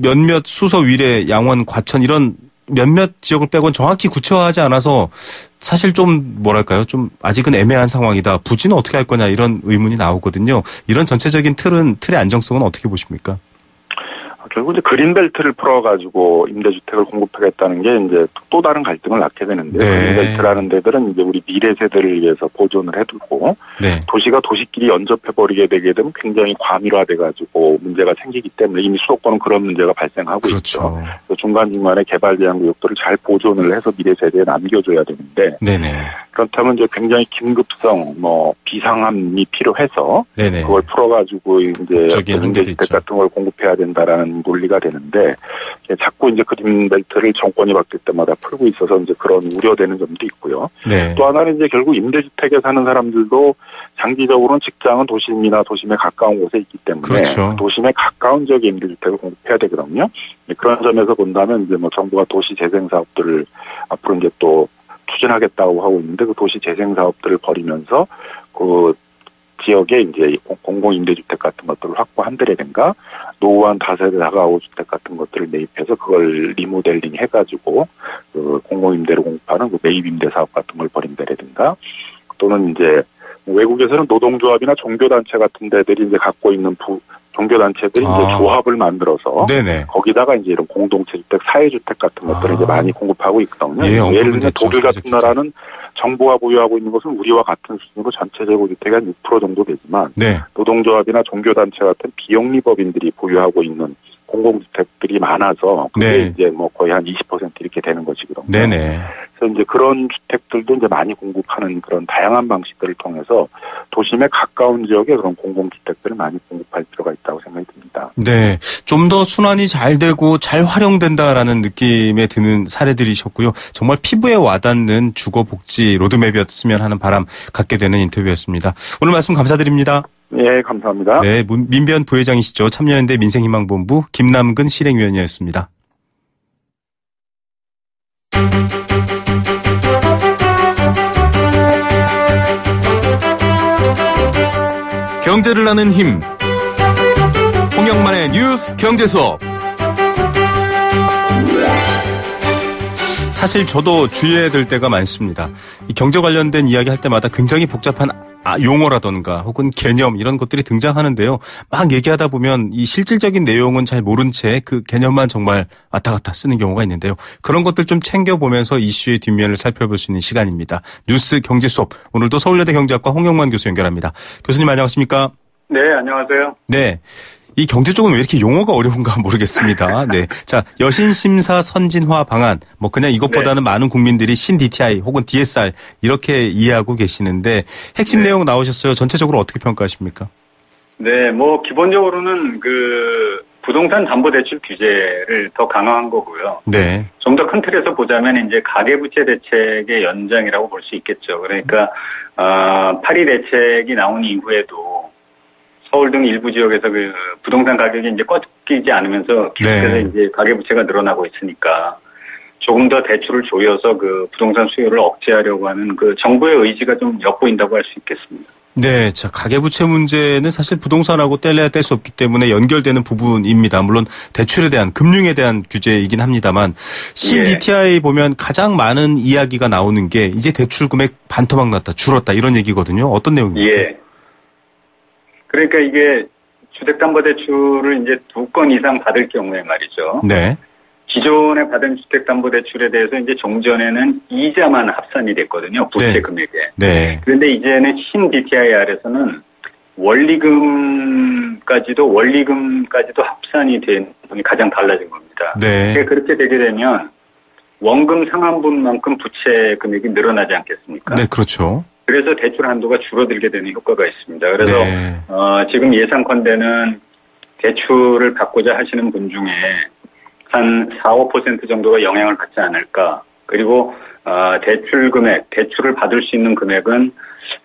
몇몇 수서, 위례, 양원, 과천 이런 몇몇 지역을 빼고는 정확히 구체화하지 않아서 사실 좀 뭐랄까요? 좀 아직은 애매한 상황이다. 부지는 어떻게 할 거냐 이런 의문이 나오거든요. 이런 전체적인 틀의 안정성은 어떻게 보십니까? 결국 이제 그린벨트를 풀어가지고 임대주택을 공급하겠다는 게 이제 또 다른 갈등을 낳게 되는데요. 네. 그린벨트라는 데들은 이제 우리 미래 세대를 위해서 보존을 해두고 네. 도시가 도시끼리 연접해버리게 되게 되면 굉장히 과밀화돼가지고 문제가 생기기 때문에 이미 수도권은 그런 문제가 발생하고 그렇죠. 있죠. 중간중간에 개발 제한 구역들을 잘 보존을 해서 미래 세대에 남겨줘야 되는데 네네. 그렇다면 이제 굉장히 긴급성, 비상함이 필요해서 네네. 그걸 풀어가지고 이제 임대주택 같은 걸 공급해야 된다라는 논리가 되는데 자꾸 이제 그린벨트를 정권이 바뀔 때마다 풀고 있어서 이제 그런 우려되는 점도 있고요. 네. 또 하나는 이제 결국 임대주택에 사는 사람들도 장기적으로는 직장은 도심이나 도심에 가까운 곳에 있기 때문에 그렇죠. 도심에 가까운 지역에 임대주택을 공급해야 되거든요. 그런 점에서 본다면 이제 정부가 도시 재생 사업들을 앞으로 이제 또 추진하겠다고 하고 있는데 그 도시 재생 사업들을 벌이면서 그 지역에 이제 공공임대주택 같은 것들을 확보한다든가 노후한 다세대 다가구 주택 같은 것들을 매입해서 그걸 리모델링 해가지고 그 공공임대로 공급하는 그 매입임대 사업 같은 걸 벌인다든가 또는 이제 외국에서는 노동조합이나 종교단체 같은 데들이 이제 갖고 있는 종교단체들이 이제 조합을 만들어서 네네. 거기다가 이제 이런 공동체주택, 사회주택 같은 것들을 이제 많이 공급하고 있거든요. 예, 예를 들면 독일 같은 나라는 정부가 보유하고 있는 것은 우리와 같은 수준으로 전체 재고주택이 한 6% 정도 되지만 네. 노동조합이나 종교단체 같은 비영리법인들이 보유하고 있는 공공주택들이 많아서 그게 네. 이제 거의 한 20% 이렇게 되는 것이거든요. 네네. 그래서 이제 그런 주택들도 이제 많이 공급하는 그런 다양한 방식들을 통해서 도심에 가까운 지역에 그런 공공주택들을 많이 공급할 필요가 있다고 생각이 듭니다. 네. 좀 더 순환이 잘 되고 잘 활용된다라는 느낌에 드는 사례들이셨고요. 정말 피부에 와닿는 주거복지 로드맵이었으면 하는 바람 갖게 되는 인터뷰였습니다. 오늘 말씀 감사드립니다. 네, 감사합니다. 네, 민변 부회장이시죠. 참여연대 민생희망본부 김남근 실행위원이었습니다. 경제를 아는 힘. 홍영만의 뉴스 경제 수업. 사실 저도 주의해야 될 때가 많습니다. 이 경제 관련된 이야기 할 때마다 굉장히 복잡한 용어라던가 혹은 개념 이런 것들이 등장하는데요. 막 얘기하다 보면 이 실질적인 내용은 잘 모른 채 그 개념만 정말 왔다 갔다 쓰는 경우가 있는데요. 그런 것들 좀 챙겨보면서 이슈의 뒷면을 살펴볼 수 있는 시간입니다. 뉴스 경제 수업. 오늘도 서울여대 경제학과 홍영만 교수 연결합니다. 교수님 안녕하십니까? 네, 안녕하세요. 네. 이 경제 쪽은 왜 이렇게 용어가 어려운가 모르겠습니다. 네. 자, 여신심사 선진화 방안. 그냥 이것보다는 네. 많은 국민들이 신DTI 혹은 DSR 이렇게 이해하고 계시는데 핵심 네. 내용 나오셨어요. 전체적으로 어떻게 평가하십니까? 네, 기본적으로는 부동산 담보대출 규제를 더 강화한 거고요. 네. 좀 더 큰 틀에서 보자면 이제 가계부채 대책의 연장이라고 볼 수 있겠죠. 그러니까, 8.2 대책이 나온 이후에도 서울 등 일부 지역에서 부동산 가격이 이제 꺾이지 않으면서 계속해서 네. 이제 가계부채가 늘어나고 있으니까 조금 더 대출을 조여서 부동산 수요를 억제하려고 하는 정부의 의지가 좀 엿보인다고 할 수 있겠습니다. 네, 자, 가계부채 문제는 사실 부동산하고 뗄래야 뗄 수 없기 때문에 연결되는 부분입니다. 물론 대출에 대한, 금융에 대한 규제이긴 합니다만 신DTI 보면 가장 많은 이야기가 나오는 게 이제 대출 금액 반토막 났다, 줄었다 이런 얘기거든요. 어떤 내용입니까? 예. 그러니까 이게 주택담보대출을 이제 2건 이상 받을 경우에 말이죠. 네. 기존에 받은 주택담보대출에 대해서 이제 종전에는 이자만 합산이 됐거든요. 부채 네. 금액에. 네. 그런데 이제는 신DTI 아래서는 원리금까지도 합산이 된 부분이 가장 달라진 겁니다. 네. 그러니까 그렇게 되게 되면 원금 상환분만큼 부채 금액이 늘어나지 않겠습니까? 네, 그렇죠. 그래서 대출 한도가 줄어들게 되는 효과가 있습니다. 그래서 네. 지금 예상컨대는 대출을 받고자 하시는 분 중에 한 4~5% 정도가 영향을 받지 않을까. 그리고 대출 금액, 대출을 받을 수 있는 금액은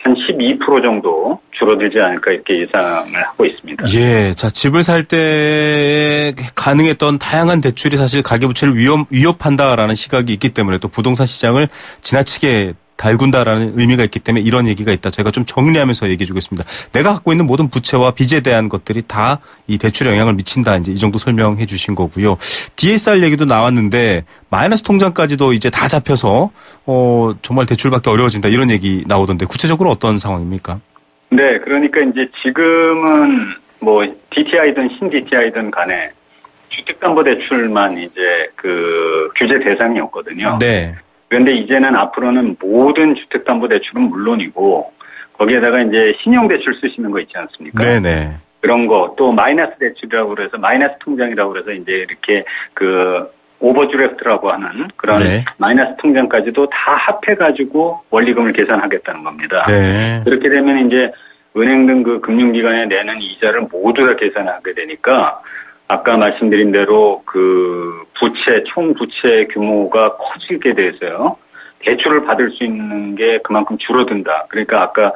한 12% 정도 줄어들지 않을까 이렇게 예상을 하고 있습니다. 예, 자 집을 살 때 가능했던 다양한 대출이 사실 가계부채를 위협한다라는 시각이 있기 때문에 또 부동산 시장을 지나치게 달군다라는 의미가 있기 때문에 이런 얘기가 있다. 제가 좀 정리하면서 얘기해 주겠습니다. 내가 갖고 있는 모든 부채와 빚에 대한 것들이 다 이 대출에 영향을 미친다. 이제 이 정도 설명해 주신 거고요. DSR 얘기도 나왔는데 마이너스 통장까지도 이제 다 잡혀서 정말 대출받기 어려워진다. 이런 얘기 나오던데 구체적으로 어떤 상황입니까? 네, 그러니까 이제 지금은 뭐 DTI든 신DTI든 간에 주택담보대출만 이제 그 규제 대상이었거든요. 네. 그런데 이제는 앞으로는 모든 주택담보대출은 물론이고 거기에다가 이제 신용대출 쓰시는 거 있지 않습니까? 네네. 그런 거 또 마이너스 대출이라고 그래서 마이너스 통장이라고 그래서 이제 이렇게 그 오버드래프트라고 하는 그런 네. 마이너스 통장까지도 다 합해가지고 원리금을 계산하겠다는 겁니다. 네. 그렇게 되면 이제 은행 등 그 금융기관에 내는 이자를 모두 다 계산하게 되니까 아까 말씀드린 대로 그 부채, 총 부채 규모가 커지게 돼서요. 대출을 받을 수 있는 게 그만큼 줄어든다. 그러니까 아까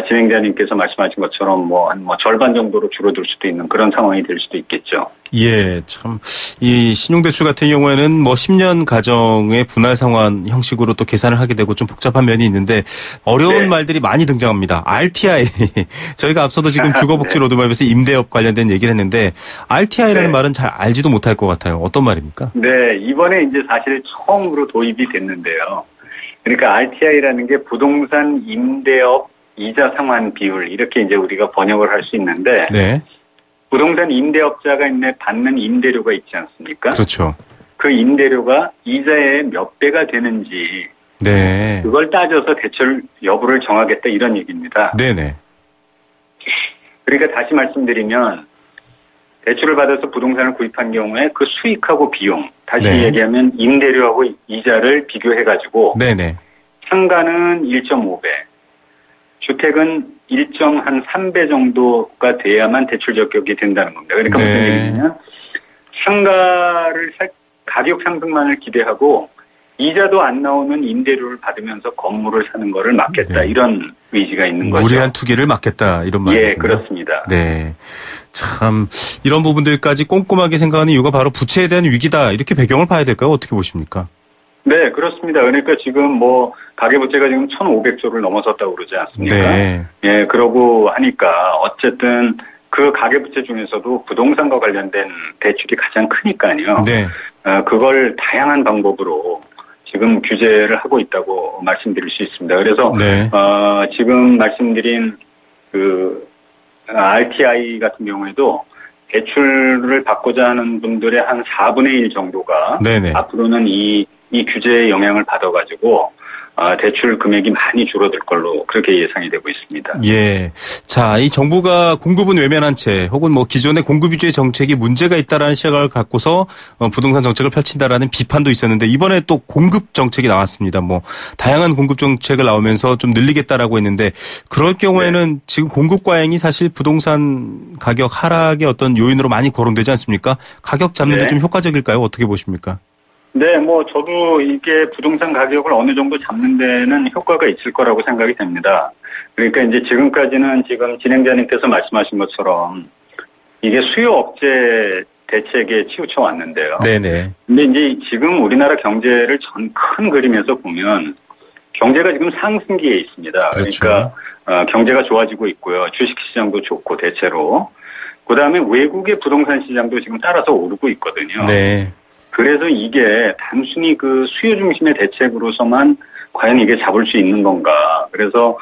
진행자님께서 말씀하신 것처럼 한 절반 정도로 줄어들 수도 있는 그런 상황이 될 수도 있겠죠. 예, 참 이 신용대출 같은 경우에는 10년 가정의 분할 상환 형식으로 또 계산을 하게 되고 좀 복잡한 면이 있는데 어려운 네. 말들이 많이 등장합니다. RTI 저희가 앞서도 지금 주거복지 네. 로드맵에서 임대업 관련된 얘기를 했는데 RTI라는 네. 말은 잘 알지도 못할 것 같아요. 어떤 말입니까? 네, 이번에 이제 사실 처음으로 도입이 됐는데요. 그러니까 RTI라는 게 부동산 임대업 이자 상환 비율 이렇게 이제 우리가 번역을 할 수 있는데 네. 부동산 임대업자가 받는 임대료가 있지 않습니까? 그렇죠. 그 임대료가 이자의 몇 배가 되는지 네. 그걸 따져서 대출 여부를 정하겠다 이런 얘기입니다. 네네. 그러니까 다시 말씀드리면 대출을 받아서 부동산을 구입한 경우에 그 수익하고 비용 다시 네. 얘기하면 임대료하고 이자를 비교해가지고 네네. 상가는 1.5배, 주택은 1.3배 정도가 돼야만 대출 적격이 된다는 겁니다. 그러니까 네. 무슨 얘기냐면 상가를 가격 상승만을 기대하고 이자도 안 나오는 임대료를 받으면서 건물을 사는 거를 막겠다 네. 이런 의지가 있는 거죠. 무리한 투기를 막겠다 이런 말이군요. 예, 그렇습니다. 네, 참 이런 부분들까지 꼼꼼하게 생각하는 이유가 바로 부채에 대한 위기다 이렇게 배경을 봐야 될까요? 어떻게 보십니까? 네, 그렇습니다. 그러니까 지금 가계부채가 지금 1,500조를 넘어섰다고 그러지 않습니까? 네. 예, 그러고 하니까 어쨌든 그 가계부채 중에서도 부동산과 관련된 대출이 가장 크니까요. 네. 그걸 다양한 방법으로 지금 규제를 하고 있다고 말씀드릴 수 있습니다. 그래서 네. 지금 말씀드린 그 RTI 같은 경우에도 대출을 받고자 하는 분들의 한 4분의 1 정도가 네네. 앞으로는 이 규제의 영향을 받아가지고 대출 금액이 많이 줄어들 걸로 그렇게 예상이 되고 있습니다. 예. 자, 이 정부가 공급은 외면한 채 혹은 기존의 공급 위주의 정책이 문제가 있다라는 시각을 갖고서 부동산 정책을 펼친다라는 비판도 있었는데 이번에 또 공급 정책이 나왔습니다. 다양한 공급 정책을 나오면서 좀 늘리겠다라고 했는데 그럴 경우에는 네. 지금 공급 과잉이 사실 부동산 가격 하락의 어떤 요인으로 많이 거론되지 않습니까? 가격 잡는 데 좀 효과적일까요? 어떻게 보십니까? 네, 저도 이게 부동산 가격을 어느 정도 잡는 데는 효과가 있을 거라고 생각이 됩니다. 그러니까 이제 지금까지는 지금 진행자님께서 말씀하신 것처럼 이게 수요 억제 대책에 치우쳐 왔는데요. 네네. 근데 이제 지금 우리나라 경제를 큰 그림에서 보면 경제가 지금 상승기에 있습니다. 그렇죠. 그러니까 경제가 좋아지고 있고요. 주식시장도 좋고 대체로. 그다음에 외국의 부동산 시장도 지금 따라서 오르고 있거든요. 네. 그래서 이게 단순히 그 수요 중심의 대책으로서만 과연 이게 잡을 수 있는 건가. 그래서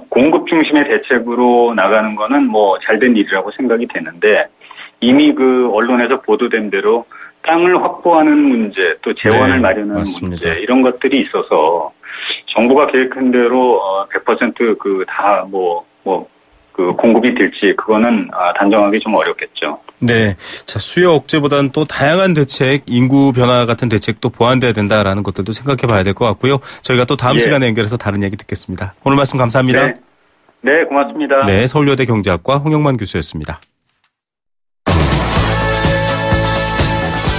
공급 중심의 대책으로 나가는 거는 잘된 일이라고 생각이 되는데 이미 그 언론에서 보도된 대로 땅을 확보하는 문제 또 재원을 네, 마련하는 맞습니다. 문제 이런 것들이 있어서 정부가 계획한 대로 100% 그 공급이 될지 그거는 단정하기 좀 어렵겠죠. 네, 자 수요 억제보다는 또 다양한 대책, 인구 변화 같은 대책도 보완돼야 된다라는 것들도 생각해봐야 될 것 같고요. 저희가 또 다음 시간에 연결해서 다른 얘기 듣겠습니다. 오늘 말씀 감사합니다. 네, 고맙습니다. 네, 서울여대 경제학과 홍영만 교수였습니다.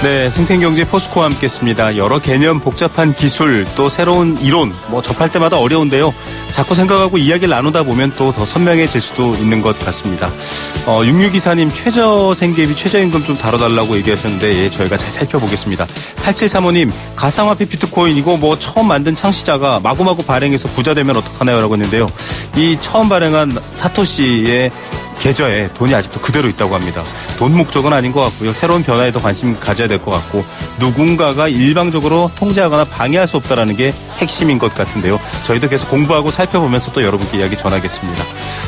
네, 생생경제 포스코와 함께했습니다. 여러 개념, 복잡한 기술, 또 새로운 이론, 접할 때마다 어려운데요. 자꾸 생각하고 이야기를 나누다 보면 또 더 선명해질 수도 있는 것 같습니다. 6624님 최저생계비, 최저임금 좀 다뤄달라고 얘기하셨는데 저희가 잘 살펴보겠습니다. 8735님 가상화폐 비트코인 이거 처음 만든 창시자가 마구마구 발행해서 부자 되면 어떡하나요? 라고 했는데요. 이 처음 발행한 사토시의 계좌에 돈이 아직도 그대로 있다고 합니다. 돈 목적은 아닌 것 같고요. 새로운 변화에도 관심 가져야 될 것 같고 누군가가 일방적으로 통제하거나 방해할 수 없다는 게 핵심인 것 같은데요. 저희도 계속 공부하고 살펴보면서 또 여러분께 이야기 전하겠습니다.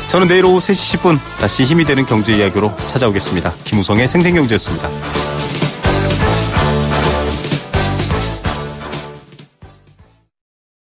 저는 내일 오후 3시 10분 다시 힘이 되는 경제 이야기로 찾아오겠습니다. 김우성의 생생경제였습니다.